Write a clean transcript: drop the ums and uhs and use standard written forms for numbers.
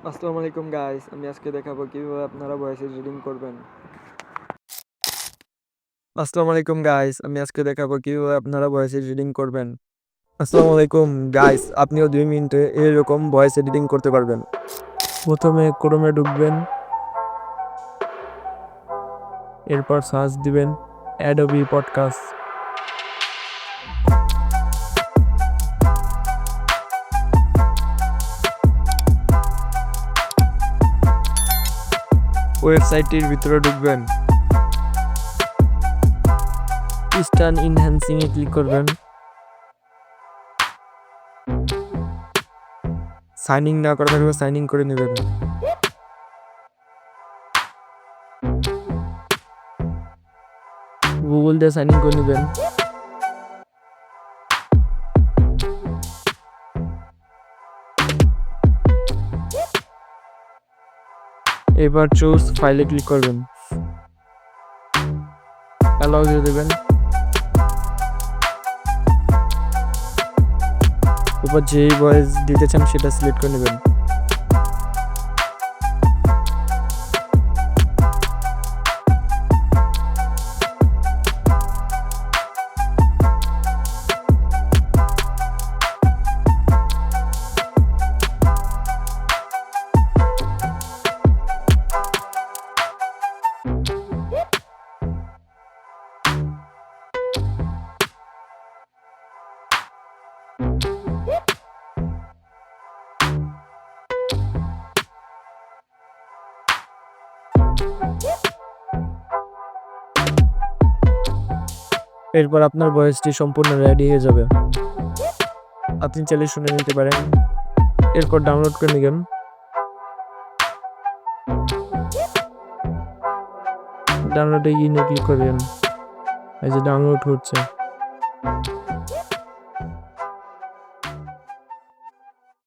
আসসালামু আলাইকুম গাইস, আমি আজকে দেখাবো কিভাবে আপনারা ভয়েস এডিটিং করবেন। আসসালামু আলাইকুম গাইস, আমি আজকে দেখাবো কিভাবে আপনারা ভয়েস এডিটিং করবেন। আসসালামু আলাইকুম গাইস, আপনিও 2 মিনিটে এরকম ভয়েস এডিটিং করতে পারবেন। প্রথমে ক্রোমে ঢুকবেন, এরপর সার্চ দিবেন অ্যাডোবি পডকাস্ট। ওয়েবসাইটটির ভিতরে ঢুকবেন, স্টান ইনহ্যান্সিং এ ক্লিক করবেন। সাইন ইন না করা থাকলে সাইন ইন করে নেবেন। গুগল দিয়ে সাইন ইন করে নেবেন। এবার চুজ ফাইলে ক্লিক করবেন, অ্যালাউ দিয়ে দেবেন। এরপর যেই ভয়েস দিতে চান সেটা সিলেক্ট করে নেবেন। এরপর আপনার ভয়েসটি সম্পূর্ণ রেডি হয়ে যাবে, আপনি চাইলে শুনে নিতে পারেন। এরপর ডাউনলোড করে নেবেন। ডাউনলোডে গিয়ে ক্লিক করবেন, এই যে ডাউনলোড হচ্ছে।